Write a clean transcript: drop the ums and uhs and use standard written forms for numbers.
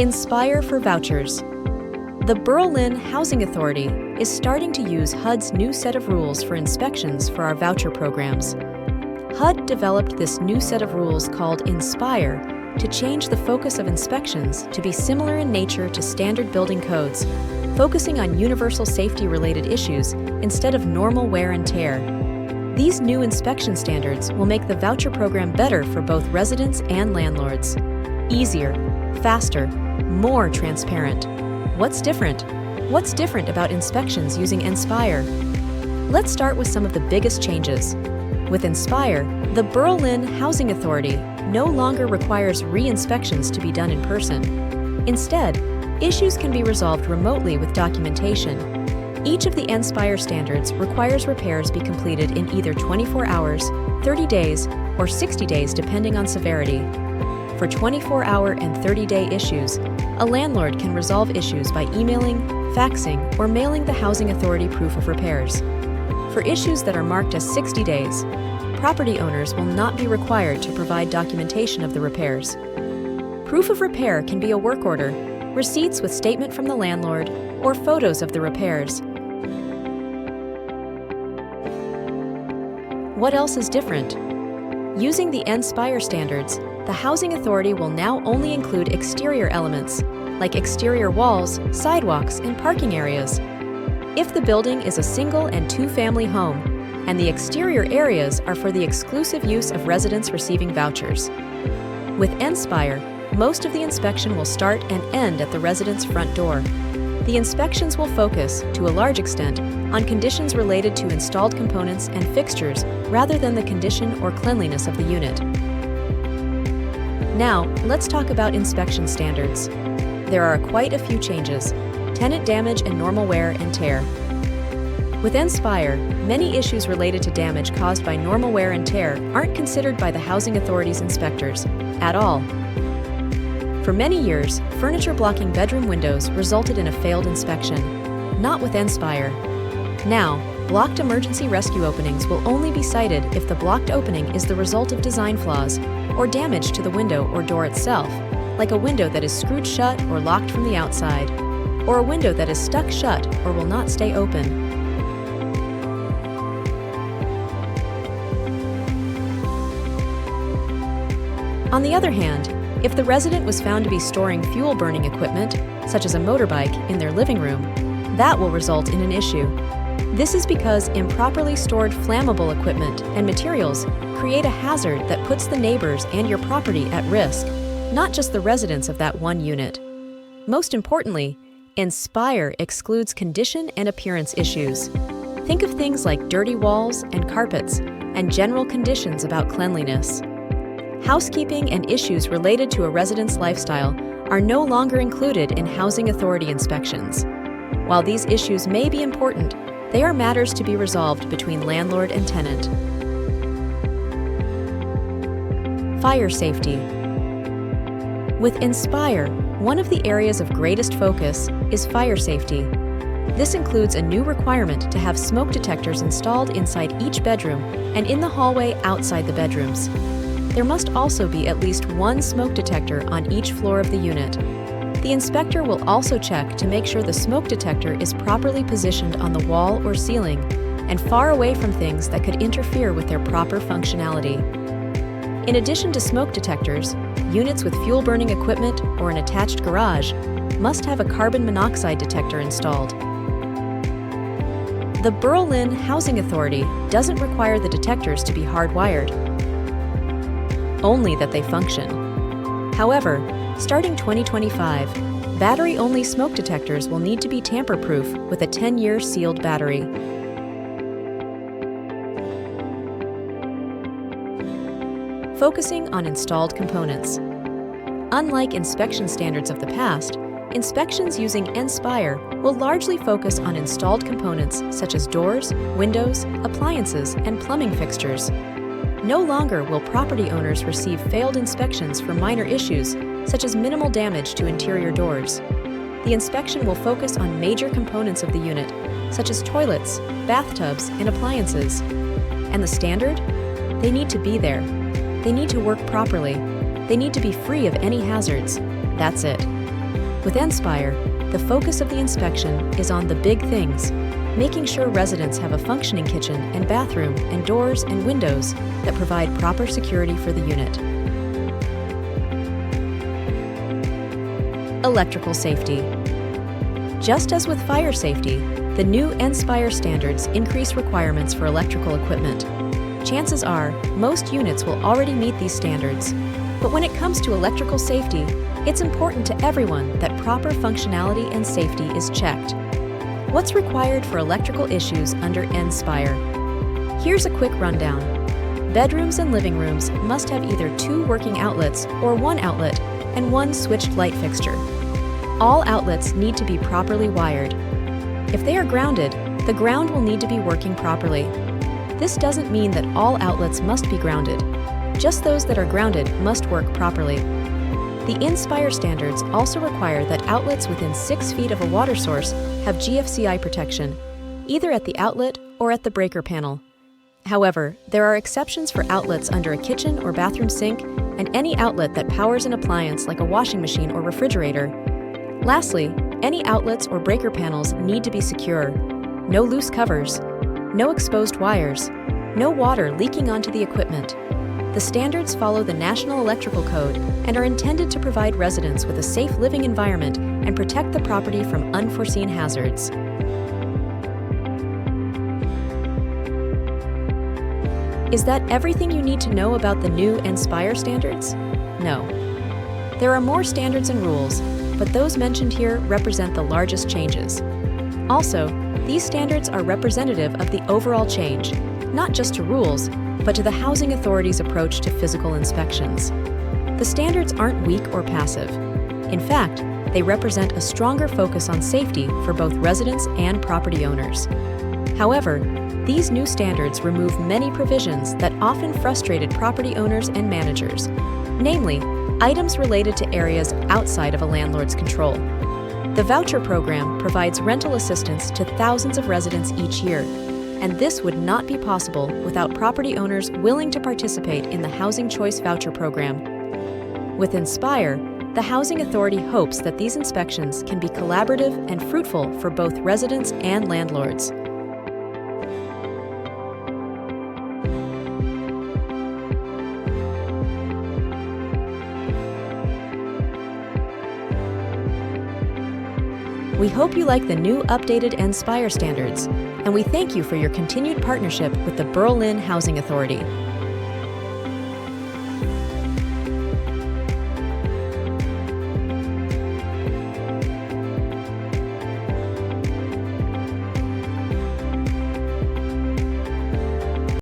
NSPIRE for vouchers. The Berlin Housing Authority is starting to use HUD's new set of rules for inspections for our voucher programs. HUD developed this new set of rules called NSPIRE to change the focus of inspections to be similar in nature to standard building codes, focusing on universal safety-related issues instead of normal wear and tear. These new inspection standards will make the voucher program better for both residents and landlords. Easier, faster, more transparent. What's different? What's different about inspections using NSPIRE? Let's start with some of the biggest changes. With NSPIRE, the Berlin Housing Authority no longer requires re-inspections to be done in person. Instead, issues can be resolved remotely with documentation. Each of the NSPIRE standards requires repairs be completed in either 24 hours, 30 days, or 60 days depending on severity. For 24-hour and 30-day issues, a landlord can resolve issues by emailing, faxing, or mailing the Housing Authority proof of repairs. For issues that are marked as 60 days, property owners will not be required to provide documentation of the repairs. Proof of repair can be a work order, receipts with statement from the landlord, or photos of the repairs. What else is different? Using the NSPIRE standards, the Housing Authority will now only include exterior elements, like exterior walls, sidewalks, and parking areas. If the building is a single and two-family home, and the exterior areas are for the exclusive use of residents receiving vouchers. With NSPIRE, most of the inspection will start and end at the resident's front door. The inspections will focus, to a large extent, on conditions related to installed components and fixtures rather than the condition or cleanliness of the unit. Now, let's talk about inspection standards. There are quite a few changes: tenant damage and normal wear and tear. With NSPIRE, many issues related to damage caused by normal wear and tear aren't considered by the Housing Authority's inspectors at all. For many years, furniture blocking bedroom windows resulted in a failed inspection. Not with NSPIRE. Now, blocked emergency rescue openings will only be cited if the blocked opening is the result of design flaws or damage to the window or door itself, like a window that is screwed shut or locked from the outside, or a window that is stuck shut or will not stay open. On the other hand, if the resident was found to be storing fuel-burning equipment, such as a motorbike, in their living room, that will result in an issue. This is because improperly stored flammable equipment and materials create a hazard that puts the neighbors and your property at risk, not just the residents of that one unit. Most importantly, NSPIRE excludes condition and appearance issues. Think of things like dirty walls and carpets, and general conditions about cleanliness. Housekeeping and issues related to a resident's lifestyle are no longer included in Housing Authority inspections. While these issues may be important, they are matters to be resolved between landlord and tenant. Fire safety. With NSPIRE, one of the areas of greatest focus is fire safety. This includes a new requirement to have smoke detectors installed inside each bedroom and in the hallway outside the bedrooms. There must also be at least one smoke detector on each floor of the unit. The inspector will also check to make sure the smoke detector is properly positioned on the wall or ceiling and far away from things that could interfere with their proper functionality. In addition to smoke detectors, units with fuel-burning equipment or an attached garage must have a carbon monoxide detector installed. The Berlin Housing Authority doesn't require the detectors to be hardwired, only that they function. However, starting 2025, battery-only smoke detectors will need to be tamper-proof with a 10-year sealed battery. Focusing on installed components. Unlike inspection standards of the past, inspections using NSPIRE will largely focus on installed components such as doors, windows, appliances, and plumbing fixtures. No longer will property owners receive failed inspections for minor issues, such as minimal damage to interior doors. The inspection will focus on major components of the unit, such as toilets, bathtubs, and appliances. And the standard? They need to be there. They need to work properly. They need to be free of any hazards. That's it. With NSPIRE, the focus of the inspection is on the big things, making sure residents have a functioning kitchen and bathroom and doors and windows that provide proper security for the unit. Electrical safety. Just as with fire safety, the new NSPIRE standards increase requirements for electrical equipment. Chances are, most units will already meet these standards. But when it comes to electrical safety, it's important to everyone that proper functionality and safety is checked. What's required for electrical issues under NSPIRE? Here's a quick rundown. Bedrooms and living rooms must have either 2 working outlets or 1 outlet and 1 switched light fixture. All outlets need to be properly wired. If they are grounded, the ground will need to be working properly. This doesn't mean that all outlets must be grounded. Just those that are grounded must work properly. The NSPIRE standards also require that outlets within 6 feet of a water source have GFCI protection, either at the outlet or at the breaker panel. However, there are exceptions for outlets under a kitchen or bathroom sink and any outlet that powers an appliance like a washing machine or refrigerator. Lastly, any outlets or breaker panels need to be secure. No loose covers, no exposed wires, no water leaking onto the equipment. The standards follow the National Electrical Code and are intended to provide residents with a safe living environment and protect the property from unforeseen hazards. Is that everything you need to know about the new NSPIRE standards? No. There are more standards and rules, but those mentioned here represent the largest changes. Also, these standards are representative of the overall change, not just to rules, but to the Housing Authority's approach to physical inspections. The standards aren't weak or passive. In fact, they represent a stronger focus on safety for both residents and property owners. However, these new standards remove many provisions that often frustrated property owners and managers, namely, items related to areas outside of a landlord's control. The Voucher program provides rental assistance to thousands of residents each year, and this would not be possible without property owners willing to participate in the Housing Choice Voucher program. With NSPIRE, the Housing Authority hopes that these inspections can be collaborative and fruitful for both residents and landlords. We hope you like the new updated NSPIRE standards, and we thank you for your continued partnership with the Berlin Housing Authority.